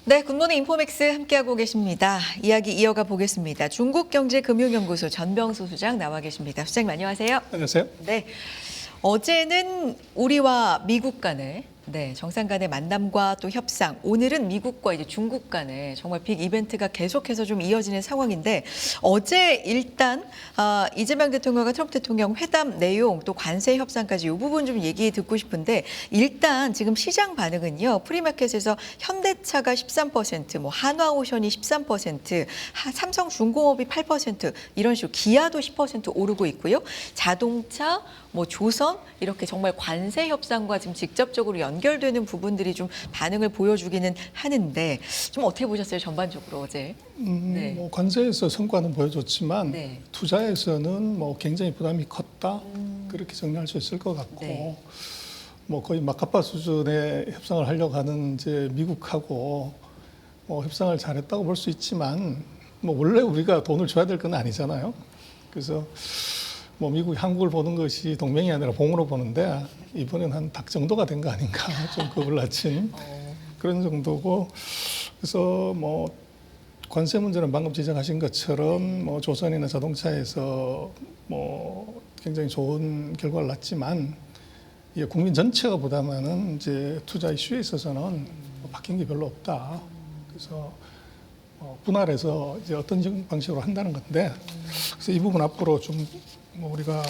네, 굿모닝 인포맥스 함께하고 계십니다. 이야기 이어가 보겠습니다. 중국경제금융연구소 전병수 수장 나와 계십니다. 수장님 안녕하세요. 안녕하세요. 네, 어제는 우리와 미국 간의 정상 간의 만남과 또 협상, 오늘은 미국과 이제 중국 간의 정말 빅 이벤트가 계속해서 좀 이어지는 상황인데 어제 일단 이재명 대통령과 트럼프 대통령 회담 내용 또 관세 협상까지 이 부분 좀 얘기 듣고 싶은데 일단 지금 시장 반응은요. 프리마켓에서 현대차가 13%, 뭐 한화오션이 13%, 삼성중공업이 8% 이런 식으로 기아도 10% 오르고 있고요. 자동차, 뭐 조선 이렇게 정말 관세 협상과 지금 직접적으로 연결되는 부분들이 좀 반응을 보여주기는 하는데 좀 어떻게 보셨어요 전반적으로 어제? 네. 뭐 관세에서 성과는 보여줬지만 네. 투자에서는 뭐 굉장히 부담이 컸다 그렇게 정리할 수 있을 것 같고 네. 뭐 거의 막가파 수준의 협상을 하려고 하는 이제 미국하고 뭐 협상을 잘했다고 볼 수 있지만 뭐 원래 우리가 돈을 줘야 될 건 아니잖아요. 그래서 뭐 미국이 한국을 보는 것이 동맹이 아니라 봉으로 보는데 이번엔 한 닭 정도가 된 거 아닌가 좀 겁을 낮춘 그런 정도고 그래서 뭐 관세 문제는 방금 지적하신 것처럼 뭐 조선이나 자동차에서 뭐 굉장히 좋은 결과를 낳지만 이게 국민 전체가 부담하는 이제 투자 이슈에 있어서는 뭐 바뀐 게 별로 없다. 그래서 분할해서 이제 어떤 방식으로 한다는 건데 그래서 이 부분 앞으로 좀 뭐 우리가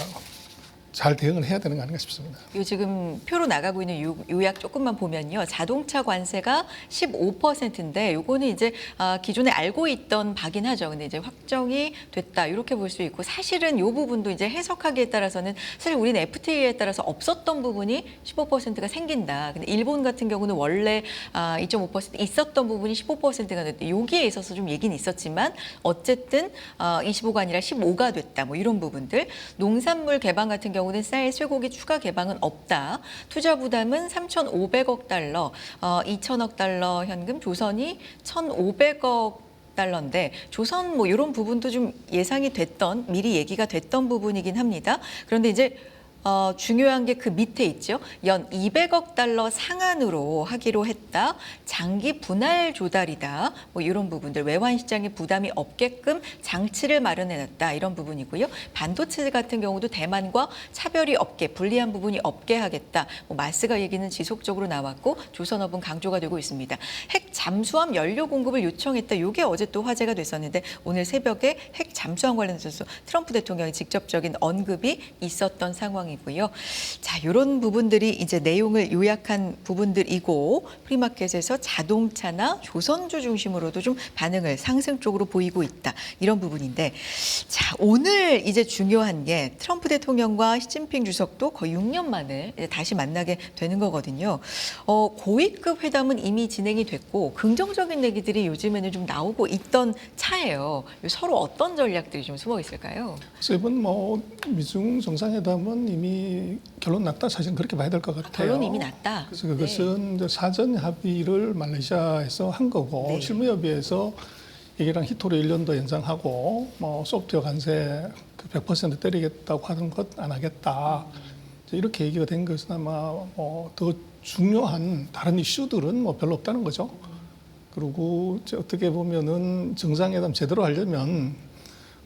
잘 대응을 해야 되는 거 아닌가 싶습니다. 요 지금 표로 나가고 있는 요약 조금만 보면요. 자동차 관세가 15%인데 요거는 이제 기존에 알고 있던 바긴 하죠. 근데 이제 확정이 됐다. 이렇게 볼 수 있고 사실은 요 부분도 이제 해석하기에 따라서는 사실 우리는 FTA에 따라서 없었던 부분이 15%가 생긴다. 근데 일본 같은 경우는 원래 2.5% 있었던 부분이 15%가 됐다. 여기에 있어서 좀 얘기는 있었지만 어쨌든 25가 아니라 15가 됐다. 뭐 이런 부분들. 농산물 개방 같은 경우는 쌀, 쇠고기 추가 개방은 없다. 투자 부담은 3,500억 달러, 2,000억 달러 현금, 조선이 1,500억 달러인데 조선 뭐 이런 부분도 좀 예상이 됐던 미리 얘기가 됐던 부분이긴 합니다. 그런데 이제 중요한 게 그 밑에 있죠. 연 200억 달러 상한으로 하기로 했다. 장기 분할 조달이다. 뭐 이런 부분들 외환 시장에 부담이 없게끔 장치를 마련해놨다. 이런 부분이고요. 반도체 같은 경우도 대만과 차별이 없게 불리한 부분이 없게 하겠다. 뭐 마스가 얘기는 지속적으로 나왔고 조선업은 강조가 되고 있습니다. 핵 잠수함 연료 공급을 요청했다. 이게 어제 또 화제가 됐었는데 오늘 새벽에 핵 잠수함 관련해서 트럼프 대통령의 직접적인 언급이 있었던 상황입니다. 이고요. 자, 이런 부분들이 이제 내용을 요약한 부분들이고 프리마켓에서 자동차나 조선주 중심으로도 좀 반응을 상승 쪽으로 보이고 있다. 이런 부분인데 자, 오늘 이제 중요한 게 트럼프 대통령과 시진핑 주석도 거의 6년 만에 이제 다시 만나게 되는 거거든요. 고위급 회담은 이미 진행이 됐고 긍정적인 얘기들이 요즘에는 좀 나오고 있던 차예요. 서로 어떤 전략들이 좀 숨어 있을까요? 그래서 이번 뭐 미중 정상회담은 이미 결론 났다 사실은 그렇게 봐야 될 것 같아요. 결론 이미 났다. 그래서 그것은 이제 사전 합의를 말레이시아에서 한 거고 네. 실무협의에서 이게랑 히토리 1년 더 연장하고 뭐 소프트웨어 관세 100% 때리겠다고 하는 것 안 하겠다. 이렇게 얘기가 된 것은 아마 더 중요한 다른 이슈들은 뭐 별로 없다는 거죠. 그리고 이제 어떻게 보면은 정상회담 제대로 하려면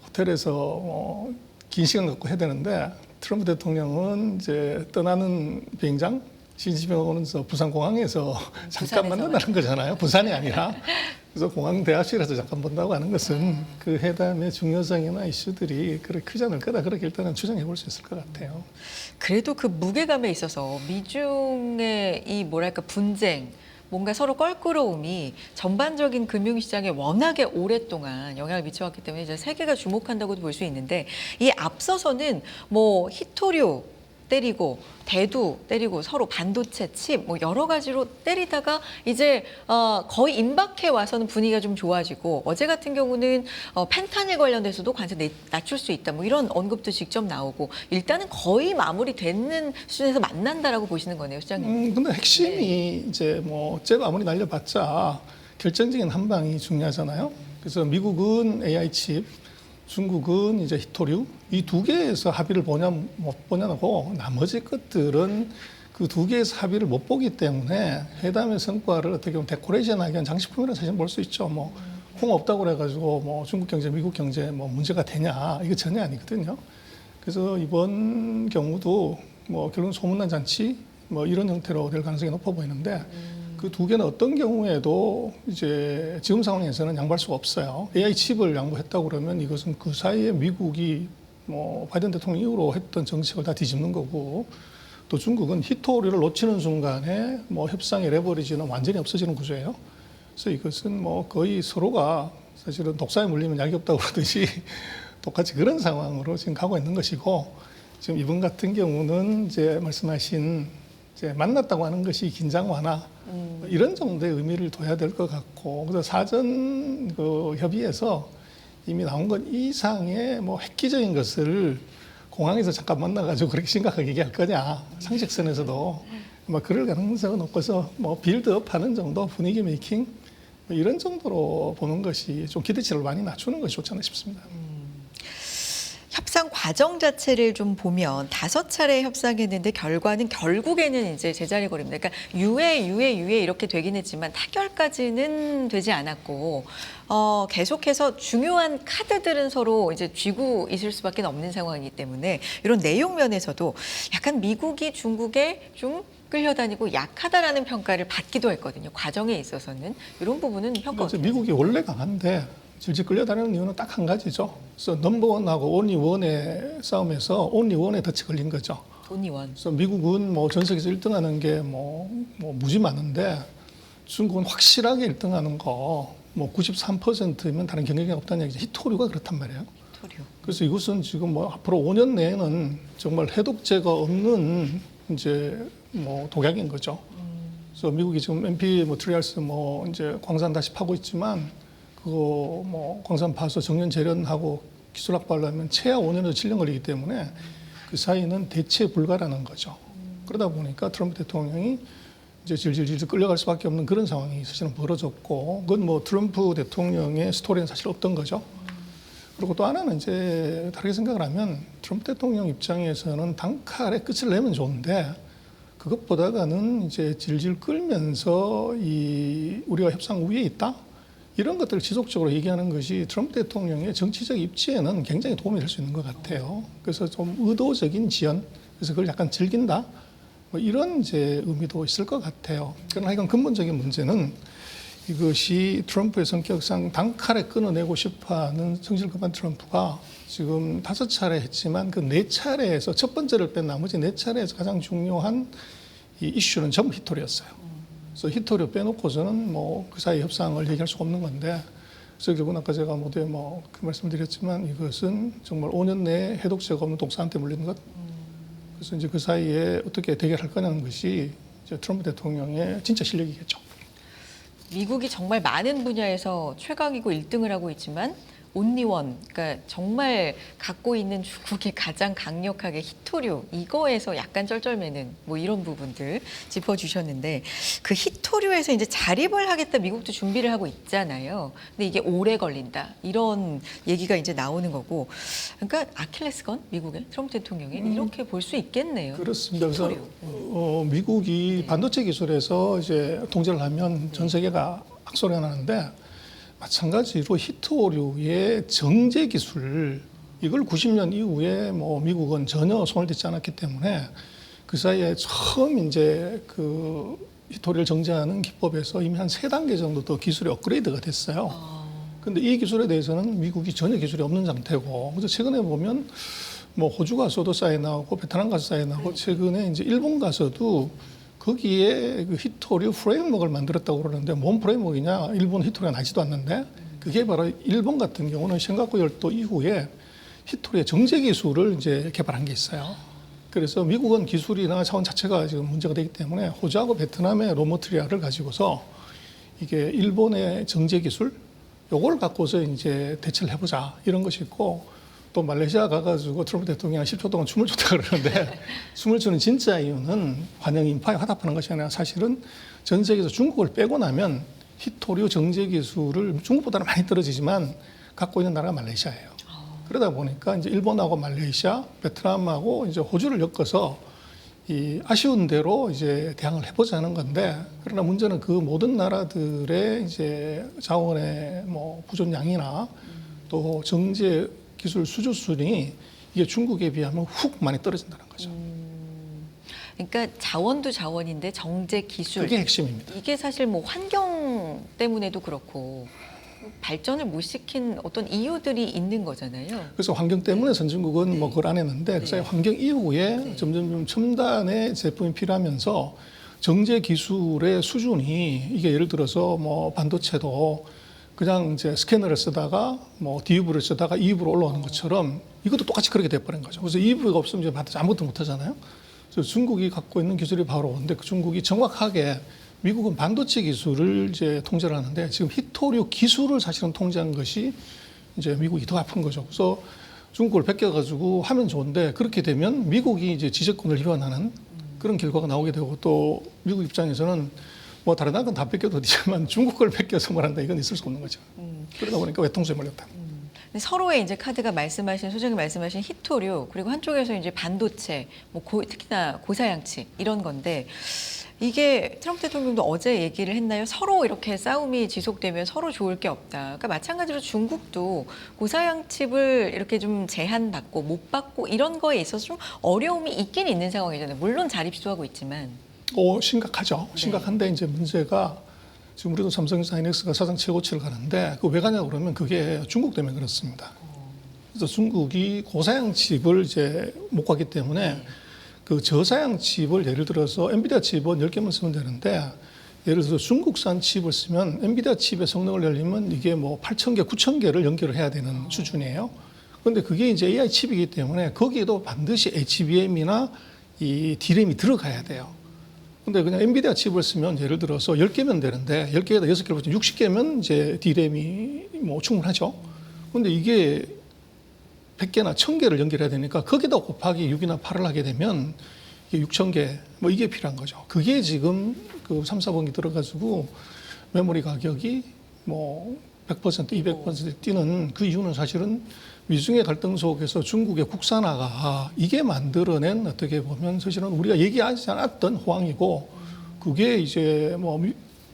호텔에서 긴 시간 갖고 해야 되는데 트럼프 대통령은 이제 떠나는 비행장 시진핑하고는 부산 공항에서 잠깐 만난다는 거잖아요. 부산이 아니라. 그래서 공항 대합실에서 잠깐 본다고 하는 것은 그 회담의 중요성이나 이슈들이 그렇게 크지 않을 거다. 그렇게 일단은 추정해 볼 수 있을 것 같아요. 그래도 그 무게감에 있어서 미중의 이 뭐랄까 분쟁 뭔가 서로 껄끄러움이 전반적인 금융시장에 워낙에 오랫동안 영향을 미쳐왔기 때문에 이제 세계가 주목한다고도 볼 수 있는데 이 앞서서는 뭐 히토류 때리고 대두 때리고 서로 반도체, 칩 뭐 여러 가지로 때리다가 이제 거의 임박해 와서는 분위기가 좀 좋아지고 어제 같은 경우는 펜타닐 관련돼서도 관세 낮출 수 있다 뭐 이런 언급도 직접 나오고 일단은 거의 마무리되는 수준에서 만난다라고 보시는 거네요, 시장님. 근데 핵심이 네. 이제 뭐 잽 아무리 날려봤자 결정적인 한 방이 중요하잖아요. 그래서 미국은 AI 칩, 중국은 이제 히토류 이 두 개에서 합의를 보냐 못 보냐고 나머지 것들은 그 두 개의 합의를 못 보기 때문에 회담의 성과를 어떻게 보면 데코레이션하기 위한 장식품이라고 사실 볼 수 있죠. 뭐 홍 없다고 그래가지고 뭐 중국 경제, 미국 경제 뭐 문제가 되냐 이거 전혀 아니거든요. 그래서 이번 경우도 뭐 결국은 소문난 잔치 뭐 이런 형태로 될 가능성이 높아 보이는데 그 두 개는 어떤 경우에도 이제 지금 상황에서는 양보할 수가 없어요. AI 칩을 양보했다고 그러면 이것은 그 사이에 미국이 뭐 바이든 대통령 이후로 했던 정책을 다 뒤집는 거고 또 중국은 히토리를 놓치는 순간에 뭐 협상의 레버리지는 완전히 없어지는 구조예요. 그래서 이것은 뭐 거의 서로가 사실은 독사에 물리면 약이 없다고 그러듯이 똑같이 그런 상황으로 지금 가고 있는 것이고 지금 이번 같은 경우는 이제 말씀하신 이제 만났다고 하는 것이 긴장 완화 이런 정도의 의미를 둬야 될 것 같고 그래서 사전 그 협의에서 이미 나온 것 이상의 뭐 획기적인 것을 공항에서 잠깐 만나가지고 그렇게 심각하게 얘기할 거냐 상식선에서도 뭐 그럴 가능성은 없어서 뭐 빌드업하는 정도 분위기 메이킹 뭐 이런 정도로 보는 것이 좀 기대치를 많이 낮추는 것이 좋지 않나 싶습니다. 협상 과정 자체를 좀 보면 5차례 협상했는데 결과는 결국에는 이제 제자리 걸음입니다. 그러니까 유예 이렇게 되긴 했지만 타결까지는 되지 않았고 계속해서 중요한 카드들은 서로 이제 쥐고 있을 수밖에 없는 상황이기 때문에 이런 내용 면에서도 약간 미국이 중국에 좀 끌려다니고 약하다라는 평가를 받기도 했거든요. 과정에 있어서는 이런 부분은 평가 어떻게 미국이 원래 강한데 질질 끌려다니는 이유는 딱 한 가지죠. 그래서 넘버원하고 온리원의 싸움에서 온리원에 덫이 걸린 거죠. 온리원. 그래서 미국은 뭐 전 세계에서 1등하는 게 뭐 무지 많은데 중국은 확실하게 1등하는 거 뭐 93%면 다른 경쟁이 없다는 얘기죠. 히토류가 그렇단 말이에요. 히토류. 그래서 이것은 지금 뭐 앞으로 5년 내에는 정말 해독제가 없는 이제 뭐 독약인 거죠. 그래서 미국이 지금 MP 머티리얼스 뭐 이제 광산 다시 파고 있지만 그거 뭐 광산 파서 정년 재련하고 기술 확보하려면 최하 5년에서 7년 걸리기 때문에 그 사이는 대체 불가라는 거죠. 그러다 보니까 트럼프 대통령이 이제 질질 끌려갈 수밖에 없는 그런 상황이 사실은 벌어졌고 그건 뭐 트럼프 대통령의 스토리는 사실 없던 거죠. 그리고 또 하나는 이제 다르게 생각을 하면 트럼프 대통령 입장에서는 단칼에 끝을 내면 좋은데 그것보다는 이제 질질 끌면서 이 우리가 협상 우위에 있다 이런 것들을 지속적으로 얘기하는 것이 트럼프 대통령의 정치적 입지에는 굉장히 도움이 될 수 있는 것 같아요. 그래서 좀 의도적인 지연, 그래서 그걸 약간 즐긴다 뭐 이런 이제 의미도 있을 것 같아요. 그러나 이건 근본적인 문제는 이것이 트럼프의 성격상 단칼에 끊어내고 싶어하는 성질급한 트럼프가 지금 5차례 했지만 그 4차례에서 첫 번째를 뺀 나머지 4차례에서 가장 중요한 이 이슈는 전부 히토리였어요. 그래서 히토리 빼놓고서는 뭐 그 사이 협상을 얘기할 수가 없는 건데 그래서 결국은 아까 제가 모두에 뭐 그 말씀드렸지만 이것은 정말 5년 내에 해독제가 없는 독사한테 물리는 것. 그래서 이제 그 사이에 어떻게 대결할 거냐는 것이 이제 트럼프 대통령의 진짜 실력이겠죠. 미국이 정말 많은 분야에서 최강이고 1등을 하고 있지만 온리원, 그러니까 정말 갖고 있는 중국이 가장 강력하게 히토류 이거에서 약간 쩔쩔매는 뭐 이런 부분들 짚어주셨는데 그 히토류에서 이제 자립을 하겠다 미국도 준비를 하고 있잖아요. 근데 이게 오래 걸린다 이런 얘기가 이제 나오는 거고, 그러니까 아킬레스건 미국의 트럼프 대통령이 이렇게 볼 수 있겠네요. 그렇습니다. 그래서 히토류. 미국이 반도체 기술에서 이제 통제를 하면 전 세계가 악소리가 나는데. 마찬가지로 히토류의 정제 기술 이걸 90년 이후에 뭐 미국은 전혀 손을 댔지 않았기 때문에 그 사이에 처음 이제 그 히토리를 정제하는 기법에서 이미 한 3단계 정도 더 기술이 업그레이드가 됐어요. 근데 이 기술에 대해서는 미국이 전혀 기술이 없는 상태고 그래서 최근에 보면 뭐 호주 가서도 사인하고 베트남 가서 사인하고 최근에 이제 일본 가서도 거기에 그 히토류 프레임워크를 만들었다고 그러는데 뭔 프레임워크이냐? 일본 히토리가 나지도 않는데 그게 바로 일본 같은 경우는 생가쿠 열도 이후에 히토리의 정제 기술을 이제 개발한 게 있어요. 그래서 미국은 기술이나 차원 자체가 지금 문제가 되기 때문에 호주하고 베트남의 로머트리아를 가지고서 이게 일본의 정제 기술 요걸 갖고서 이제 대처를 해보자 이런 것이 있고 또 말레이시아 가가지고 트럼프 대통령이 10초 동안 춤을 췄다 그러는데 춤을 추는 진짜 이유는 환영 인파에 화답하는 것이 아니라 사실은 전 세계에서 중국을 빼고 나면 히토류 정제 기술을 중국보다는 많이 떨어지지만 갖고 있는 나라가 말레이시아예요. 그러다 보니까 이제 일본하고 말레이시아, 베트남하고 이제 호주를 엮어서 이 아쉬운 대로 이제 대항을 해보자는 건데, 그러나 문제는 그 모든 나라들의 이제 자원의 뭐 부존량이나 또 정제 기술 수주순이 이게 중국에 비하면 훅 많이 떨어진다는 거죠. 그러니까 자원도 자원인데 정제 기술 그게 핵심입니다. 이게 사실 뭐 환경 때문에도 그렇고 발전을 못 시킨 어떤 이유들이 있는 거잖아요. 그래서 환경 때문에 선진국은 뭐 그걸 안 했는데, 그래서 환경 이후에 점점 첨단의 제품이 필요하면서 정제 기술의 수준이 이게 예를 들어서 뭐 반도체도 그냥 이제 스캐너를 쓰다가 뭐 DUV를 쓰다가 EUV로 올라오는 것처럼 이것도 똑같이 그렇게 돼버린 거죠. 그래서 EUV가 없으면 이제 반도체 아무것도 못 하잖아요. 그래서 중국이 갖고 있는 기술이 바로 근데 그 중국이 정확하게 미국은 반도체 기술을 이제 통제를 하는데 지금 히토류 기술을 사실은 통제한 것이 이제 미국이 더 아픈 거죠. 그래서 중국을 베껴가지고 하면 좋은데 그렇게 되면 미국이 이제 지적권을 일환하는 그런 결과가 나오게 되고 또 미국 입장에서는 뭐 다른 나라는 다 뺏겨도 되지만 중국 걸 뺏겨서 말한다 이건 있을 수 없는 거죠. 그러다 보니까 외통수에 몰렸다. 근데 서로의 이제 카드가 말씀하신 소장님 말씀하신 히토류 그리고 한쪽에서 이제 반도체 뭐 특히나 고사양치 이런 건데 이게 트럼프 대통령도 어제 얘기를 했나요? 서로 이렇게 싸움이 지속되면 서로 좋을 게 없다. 그러니까 마찬가지로 중국도 고사양칩을 이렇게 좀 제한받고 못 받고 이런 거에 있어서 좀 어려움이 있긴 있는 상황이잖아요. 물론 잘 입수하고 있지만. 심각하죠. 네. 심각한데 이제 문제가 지금 우리도 삼성전자 하이닉스가 사상 최고치를 가는데 그 왜 가냐 그러면 그게 중국 때문에 그렇습니다. 그래서 중국이 고사양 칩을 이제 못 가기 때문에 그 저사양 칩을 예를 들어서 엔비디아 칩은 10개만 쓰면 되는데 예를 들어서 중국산 칩을 쓰면 엔비디아 칩의 성능을 내려면 이게 뭐 8,000개, 9,000개를 연결을 해야 되는 수준이에요. 그런데 그게 이제 AI 칩이기 때문에 거기에도 반드시 HBM이나 이 D램이 들어가야 돼요. 근데 그냥 엔비디아 칩을 쓰면 예를 들어서 10개면 되는데 10개에다 6개를 붙이면 60개면 이제 D램이 뭐 충분하죠. 근데 이게 100개나 1000개를 연결해야 되니까 거기다 곱하기 6이나 8을 하게 되면 이게 6000개 뭐 이게 필요한 거죠. 그게 지금 그 3, 4번기 들어가지고 메모리 가격이 뭐 100%, 200% 뛰는 그 이유는 사실은 미중의 갈등 속에서 중국의 국산화가 이게 만들어낸 어떻게 보면 사실은 우리가 얘기하지 않았던 호황이고 그게 이제 뭐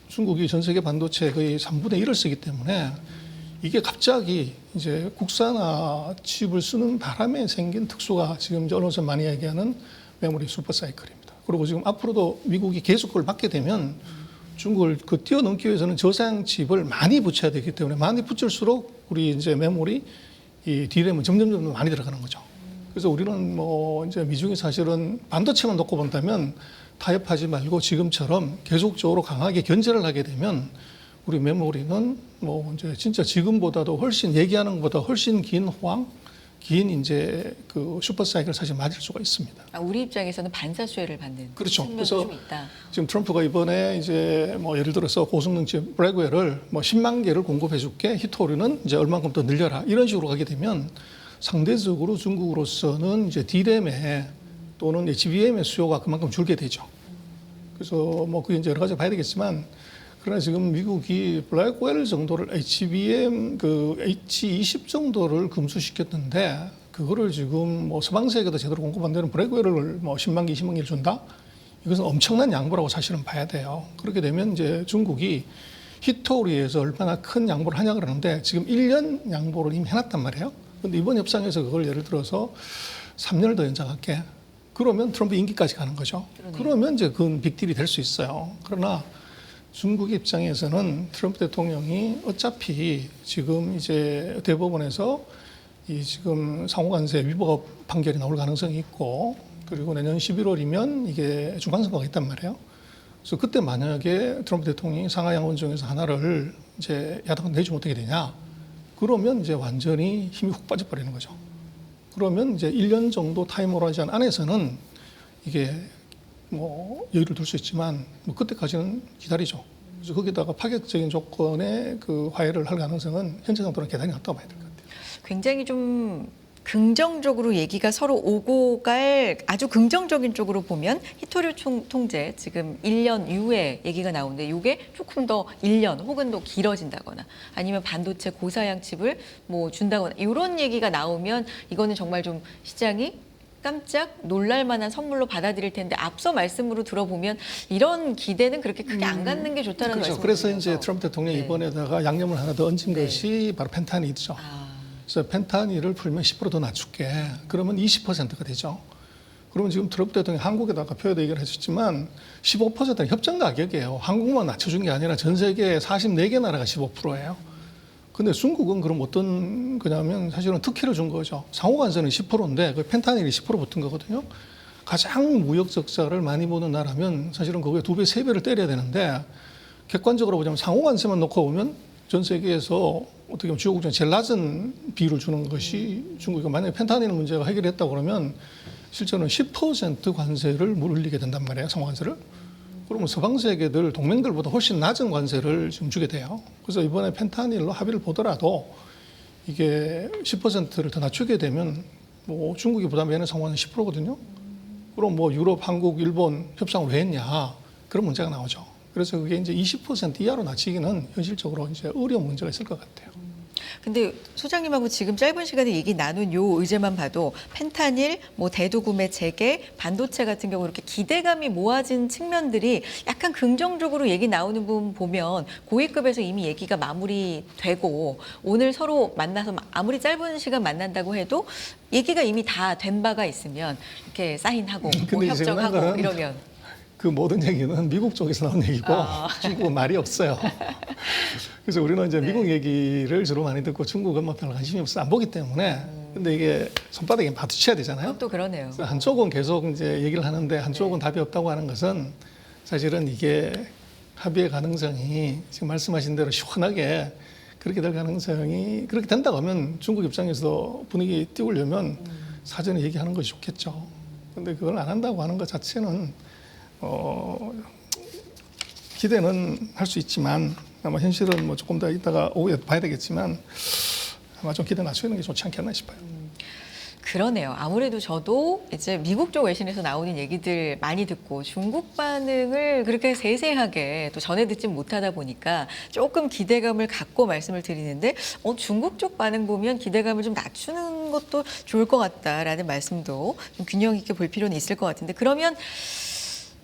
중국이 전 세계 반도체 거의 3분의 1을 쓰기 때문에 이게 갑자기 이제 국산화 칩을 쓰는 바람에 생긴 특수가 지금 이제 언론에서 많이 얘기하는 메모리 슈퍼 사이클입니다. 그리고 지금 앞으로도 미국이 계속 그걸 받게 되면 중국을 그 뛰어넘기 위해서는 저사양 칩을 많이 붙여야 되기 때문에 많이 붙일수록 우리 이제 메모리 이 D램은 점점 많이 들어가는 거죠. 그래서 우리는 뭐 이제 미중이 사실은 반도체만 놓고 본다면 타협하지 말고 지금처럼 계속적으로 강하게 견제를 하게 되면 우리 메모리는 뭐 이제 진짜 지금보다도 훨씬 얘기하는 것보다 훨씬 긴 호황, 긴 이제 그 슈퍼 사이클을 사실 맞을 수가 있습니다. 우리 입장에서는 반사수혜를 받는 그렇죠. 측면도 그래서 좀 있다. 지금 트럼프가 이번에 이제 뭐 예를 들어서 고성능 칩 블랙웰을 뭐 10만 개를 공급해 줄게, 히토류는 이제 얼만큼 더 늘려라 이런 식으로 가게 되면 상대적으로 중국으로서는 이제 D램의 또는 HBM의 수요가 그만큼 줄게 되죠. 그래서 뭐 그게 이제 여러 가지 봐야 되겠지만. 그러나 지금 미국이 블랙웰 정도를 HBM 그 H20 정도를 금수시켰는데 그거를 지금 뭐 서방 세계도 제대로 공급 안 되는 블랙웰을 뭐 10만 개, 20만 개를 준다? 이것은 엄청난 양보라고 사실은 봐야 돼요. 그렇게 되면 이제 중국이 히토리에서 얼마나 큰 양보를 하냐 그러는데 지금 1년 양보를 이미 해놨단 말이에요. 그런데 이번 협상에서 그걸 예를 들어서 3년을 더 연장할게. 그러면 트럼프 임기까지 가는 거죠. 그러면 이제 그건 빅딜이 될 수 있어요. 그러나 중국 입장에서는 트럼프 대통령이 어차피 지금 이제 대법원에서 이 지금 상호관세 위법 판결이 나올 가능성이 있고 그리고 내년 11월이면 이게 중간선거가 있단 말이에요. 그래서 그때 만약에 트럼프 대통령이 상하 양원 중에서 하나를 이제 야당은 내지 못하게 되냐? 그러면 이제 완전히 힘이 훅 빠져버리는 거죠. 그러면 이제 1년 정도 타임 호라이즌 안에서는 이게 뭐 여유를 둘 수 있지만 뭐 그때까지는 기다리죠. 그래서 거기다가 파격적인 조건의 그 화해를 할 가능성은 현재 정도는 대단히 낮다고 봐야 될 것 같아요. 굉장히 좀 긍정적으로 얘기가 서로 오고 갈 아주 긍정적인 쪽으로 보면 히토류 통제 지금 1년 이후에 얘기가 나오는데 이게 조금 더 1년 혹은 더 길어진다거나 아니면 반도체 고사양 칩을 뭐 준다거나 이런 얘기가 나오면 이거는 정말 좀 시장이 깜짝 놀랄 만한 선물로 받아들일 텐데 앞서 말씀으로 들어보면 이런 기대는 그렇게 크게 안 갖는 게 좋다는 그렇죠. 말씀을 그래서 드려서. 이제 트럼프 대통령이 네. 이번에다가 양념을 하나 더 얹은 네. 것이 바로 펜타닐이죠. 아, 그래서 펜타닐을 풀면 10%더 낮출게. 그러면 20%가 되죠. 그러면 지금 트럼프 대통령이 한국에다가 표에도 얘기를 하셨지만 15%는 협정 가격이에요. 한국만 낮춰준 게 아니라 전 세계 44개 나라가 15%예요. 근데 중국은 그럼 어떤 거냐면 사실은 특혜를 준 거죠. 상호관세는 10%인데 그 펜타닐이 10% 붙은 거거든요. 가장 무역 적자를 많이 보는 나라면 사실은 그거에 2배, 3배를 때려야 되는데 객관적으로 보자면 상호관세만 놓고 보면 전 세계에서 어떻게 보면 주요 국가에 제일 낮은 비율을 주는 것이 중국이고 만약에 펜타닐 문제가 해결했다고 그러면 실제로는 10% 관세를 물리게 된단 말이에요. 상호관세를. 그러면 서방 세계들 동맹들보다 훨씬 낮은 관세를 지금 주게 돼요. 그래서 이번에 펜타닐로 합의를 보더라도 이게 10%를 더 낮추게 되면 뭐 중국이 부담하는 상황은 10%거든요. 그럼 뭐 유럽, 한국, 일본 협상을 왜 했냐? 그런 문제가 나오죠. 그래서 그게 이제 20% 이하로 낮추기는 현실적으로 이제 어려운 문제가 있을 것 같아요. 근데 소장님하고 지금 짧은 시간에 얘기 나눈 요 의제만 봐도 펜타닐, 뭐 대두구매 체계, 반도체 같은 경우 이렇게 기대감이 모아진 측면들이 약간 긍정적으로 얘기 나오는 부분 보면 고위급에서 이미 얘기가 마무리되고 오늘 서로 만나서 아무리 짧은 시간 만난다고 해도 얘기가 이미 다 된 바가 있으면 이렇게 사인하고 뭐 근데 이제 협정하고 그거는 이러면 그 모든 얘기는 미국 쪽에서 나온 얘기고 중국은 말이 없어요. 그래서 우리는 이제 미국 얘기를 주로 많이 듣고 중국은 뭐 별로 관심이 없어 안 보기 때문에 근데 이게 손바닥에 마주쳐야 되잖아요. 또 그러네요. 그래서 한쪽은 계속 이제 얘기를 하는데 한쪽은 답이 없다고 하는 것은 사실은 이게 합의의 가능성이 지금 말씀하신 대로 시원하게 그렇게 될 가능성이 그렇게 된다고 하면 중국 입장에서 분위기 띄우려면 사전에 얘기하는 것이 좋겠죠. 근데 그걸 안 한다고 하는 것 자체는 기대는 할 수 있지만 아마 현실은 뭐 조금 더 이따가 오후에 봐야 되겠지만 아마 좀 기대 낮추는 게 좋지 않겠나 싶어요. 그러네요. 아무래도 저도 이제 미국 쪽 외신에서 나오는 얘기들 많이 듣고 중국 반응을 그렇게 세세하게 또 전해 듣지 못하다 보니까 조금 기대감을 갖고 말씀을 드리는데 중국 쪽 반응 보면 기대감을 좀 낮추는 것도 좋을 것 같다라는 말씀도 좀 균형 있게 볼 필요는 있을 것 같은데 그러면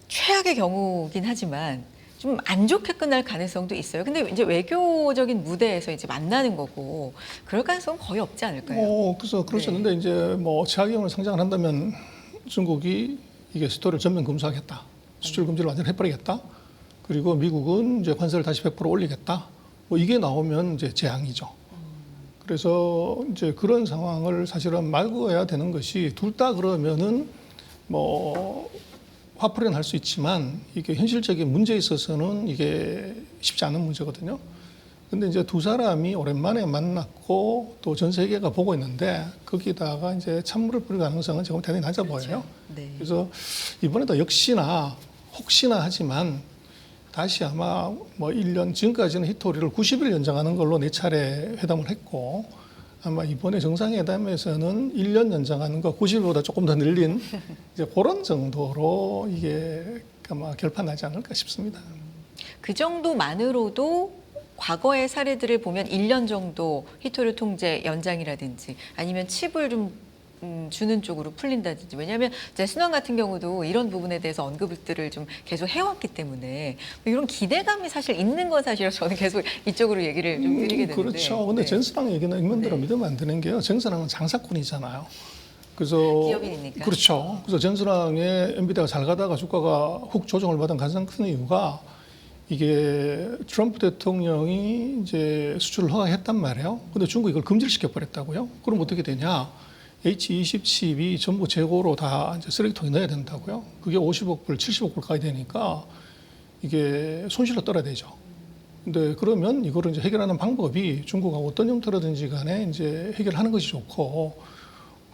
최악의 경우긴 하지만 좀 안 좋게 끝날 가능성도 있어요. 근데 이제 외교적인 무대에서 이제 만나는 거고 그럴 가능성은 거의 없지 않을까요? 그래서 그렇죠. 네. 근데 이제 뭐 최악의 경우를 상상을 한다면 중국이 이게 수도를 전면 금수하겠다. 수출 금지를 완전히 해버리겠다. 그리고 미국은 이제 관세를 다시 100% 올리겠다. 뭐 이게 나오면 이제 재앙이죠. 그래서 이제 그런 상황을 사실은 막아야 되는 것이 둘 다 그러면은 뭐 화풀이는 할 수 있지만 이게 현실적인 문제에 있어서는 이게 쉽지 않은 문제거든요. 근데 이제 두 사람이 오랜만에 만났고 또 전 세계가 보고 있는데 거기다가 이제 찬물을 뿌릴 가능성은 지금 대단히 낮아 보여요. 네. 그래서 이번에도 역시나 혹시나 하지만 다시 아마 뭐 1년 지금까지는 히토리를 90일 연장하는 걸로 4차례 회담을 했고 아마 이번에 정상회담에서는 1년 연장하는 거 90일보다 조금 더 늘린 이제 그런 정도로 이게 아마 결판나지 않을까 싶습니다. 그 정도만으로도 과거의 사례들을 보면 1년 정도 히토리 통제 연장이라든지 아니면 칩을 좀 주는 쪽으로 풀린다든지 왜냐하면 이제 순환 같은 경우도 이런 부분에 대해서 언급들을 좀 계속 해왔기 때문에 이런 기대감이 사실 있는 건 사실은 저는 계속 이쪽으로 얘기를 좀 드리게 되는데 그렇죠. 근데 네. 전선왕 얘기는 익명대로 네. 믿으면 안 되는 게요. 전선왕은 장사꾼이잖아요. 그래서 기업인이니까. 그렇죠. 그래서 전선왕의 엔비디아가 잘 가다가 주가가 훅 조정을 받은 가장 큰 이유가 이게 트럼프 대통령이 이제 수출을 허가했단 말이에요. 근데 중국이 이걸 금지를 시켜버렸다고요. 그럼 어떻게 되냐? H20 칩이 전부 재고로 다 이제 쓰레기통에 넣어야 된다고요. 그게 50억 불, 70억 불까지 되니까 이게 손실로 떨어야 되죠. 근데 그러면 이거를 이제 해결하는 방법이 중국하고 어떤 형태로든지 간에 이제 해결하는 것이 좋고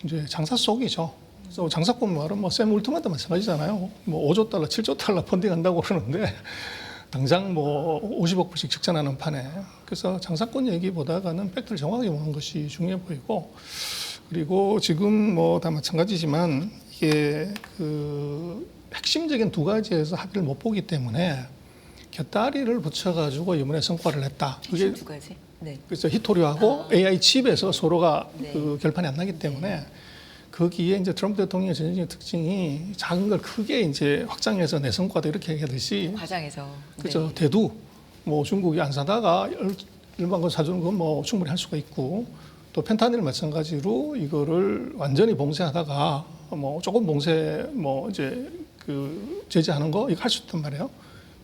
이제 장사 속이죠. 그래서 장사꾼 말은 뭐 샘 울트만도 마찬가지잖아요. 뭐 5조 달러, 7조 달러 펀딩한다고 그러는데 당장 뭐 50억 불씩 적자나는 판에 그래서 장사꾼 얘기보다는 팩트를 정확하게 보는 것이 중요해 보이고 그리고 지금 뭐 다 마찬가지지만 이게 그 핵심적인 두 가지에서 합의를 못 보기 때문에 곁다리를 붙여가지고 이번에 성과를 냈다. 그게 두 가지. 네. 그래서 히토리하고 AI 칩에서 서로가 네. 그 결판이 안 나기 때문에 거기에 이제 트럼프 대통령의 전형적인 특징이 작은 걸 크게 이제 확장해서 내 성과다 이렇게 얘기하듯이 과장해서. 그죠. 네. 대두 뭐 중국이 안 사다가 일반 거 사주는 건 뭐 충분히 할 수가 있고 또 펜타닐 마찬가지로 이거를 완전히 봉쇄하다가 뭐 조금 봉쇄 뭐 이제 그 제재하는 거 이거 할 수 있단 말이에요.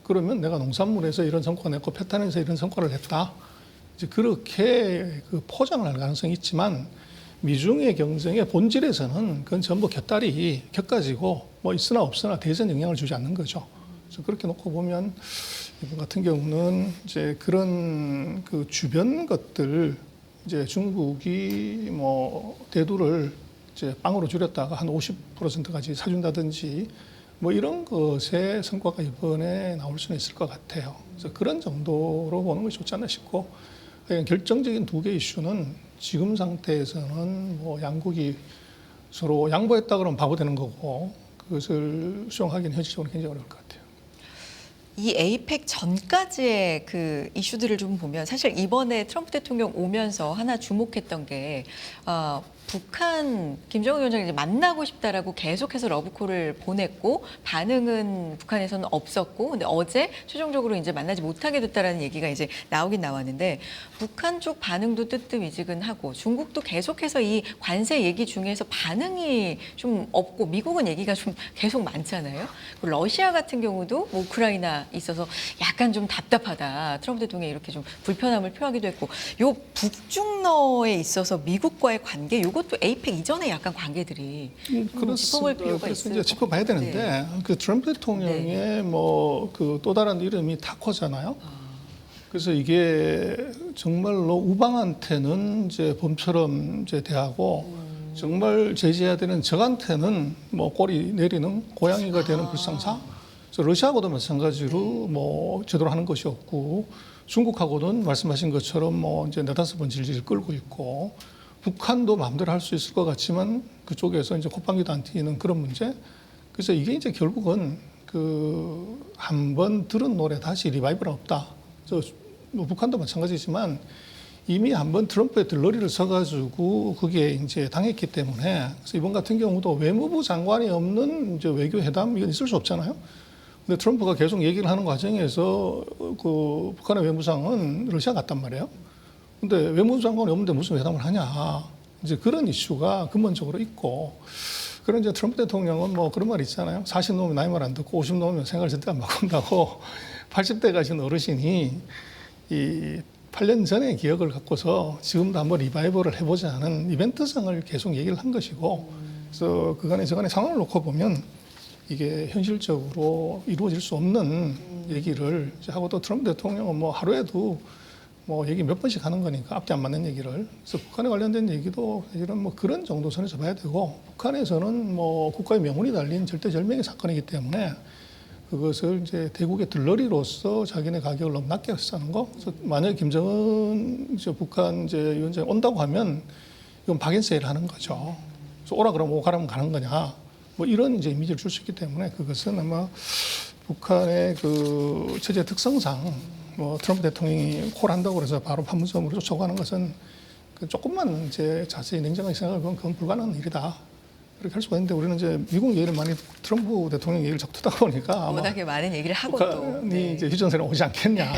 그러면 내가 농산물에서 이런 성과가 냈고 펜타닐에서 이런 성과를 냈다. 이제 그렇게 그 포장을 할 가능성이 있지만 미중의 경쟁의 본질에서는 그건 전부 곁다리 곁가지고 뭐 있으나 없으나 대선 영향을 주지 않는 거죠. 그래서 그렇게 놓고 보면 이번 같은 경우는 이제 그런 그 주변 것들 이제 중국이 뭐 대두를 이제 빵으로 줄였다가 한 50%까지 사준다든지 뭐 이런 것의 성과가 이번에 나올 수는 있을 것 같아요. 그래서 그런 정도로 보는 것이 좋지 않나 싶고 결정적인 두 개 이슈는 지금 상태에서는 뭐 양국이 서로 양보했다 그러면 바보 되는 거고 그것을 수용하기는 현실적으로 굉장히 어려울 것 같아요. 이 에이펙 전까지의 그 이슈들을 좀 보면 사실 이번에 트럼프 대통령 오면서 하나 주목했던 게 북한 김정은 위원장이 이제 만나고 싶다라고 계속해서 러브콜을 보냈고 반응은 북한에서는 없었고 근데 어제 최종적으로 이제 만나지 못하게 됐다라는 얘기가 이제 나오긴 나왔는데 북한 쪽 반응도 뜨뜻미지근하고 중국도 계속해서 이 관세 얘기 중에서 반응이 좀 없고 미국은 얘기가 좀 계속 많잖아요. 그리고 러시아 같은 경우도 뭐 우크라이나 있어서 약간 좀 답답하다. 트럼프 대통령이 이렇게 좀 불편함을 표하기도 했고 요 북중러에 있어서 미국과의 관계 요것도 에이펙 이전에 약간 관계들이 짚어볼 필요가 그래서 있을 이제 짚어봐야 되는데 네. 그 트럼프 대통령의 뭐 그 또 다른 이름이 타코잖아요. 그래서 이게 정말로 우방한테는 이제 범처럼 이제 대하고 정말 제재해야 되는 적한테는 뭐 꼬리 내리는 고양이가 되는 불상사. 그래서 러시아하고도 마찬가지로 뭐 제대로 하는 것이 없고 중국하고는 말씀하신 것처럼 뭐 이제 네다섯 번 질질 끌고 있고 북한도 마음대로 할 수 있을 것 같지만 그쪽에서 이제 콧방귀도 안 튀는 그런 문제. 그래서 이게 이제 결국은 그 한 번 들은 노래 다시 리바이벌은 없다. 뭐 북한도 마찬가지지만 이미 한 번 트럼프의 들러리를 서가지고 그게 이제 당했기 때문에 그래서 이번 같은 경우도 외무부 장관이 없는 이제 외교 회담 이건 있을 수 없잖아요. 근데 트럼프가 계속 얘기를 하는 과정에서 그 북한의 외무상은 러시아 갔단 말이에요. 근데 외무부 장관이 없는데 무슨 회담을 하냐. 이제 그런 이슈가 근본적으로 있고. 그런 이제 트럼프 대통령은 뭐 그런 말 있잖아요. 40 넘으면 나이 말 안 듣고 50 넘으면 생활 절대 안 바꾼다고 80대 가신 어르신이 이 8년 전의 기억을 갖고서 지금도 한번 리바이벌을 해보자는 이벤트성을 계속 얘기를 한 것이고 그래서 그간의 저간의 상황을 놓고 보면 이게 현실적으로 이루어질 수 없는 얘기를 하고 또 트럼프 대통령은 뭐 하루에도 뭐 얘기 몇 번씩 하는 거니까 앞뒤 안 맞는 얘기를 그래서 북한에 관련된 얘기도 사실은 뭐 그런 정도 선에서 봐야 되고 북한에서는 뭐 국가의 명운이 달린 절대절명의 사건이기 때문에 그것을 이제 대국의 들러리로서 자기네 가격을 너무 낮게 쓰는 거. 그래서 만약 김정은 이제 북한 이제 위원장이 온다고 하면 이건 박앤세일 하는 거죠. 그래서 오라 그러면 오가라면 가는 거냐. 뭐 이런 이제 이미지를 줄 수 있기 때문에 그것은 아마 북한의 그 체제 특성상 뭐 트럼프 대통령이 콜한다고 그래서 바로 판문점으로 쫓아가는 것은 그 조금만 이제 자세히 냉정하게 생각하면 그건 불가능한 일이다. 그렇게 할 수가 있는데 우리는 이제 미국 얘기를 많이 트럼프 대통령 얘기를 자꾸 듣다 보니까 아마 워낙에 많은 얘기를 하고 북한이 또 네. 이제 휴전선에 오지 않겠냐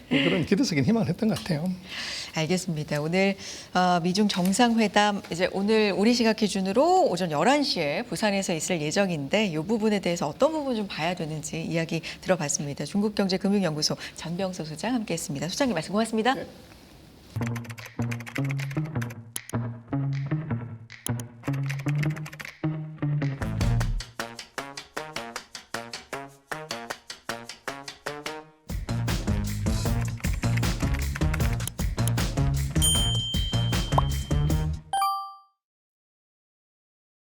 그런 기대적인 희망을 했던 것 같아요. 알겠습니다. 오늘 미중 정상회담 이제 오늘 우리 시각 기준으로 오전 11시에 부산에서 있을 예정인데 이 부분에 대해서 어떤 부분 좀 봐야 되는지 이야기 들어봤습니다. 중국경제금융연구소 전병서 소장 함께했습니다. 소장님 말씀 고맙습니다. 네.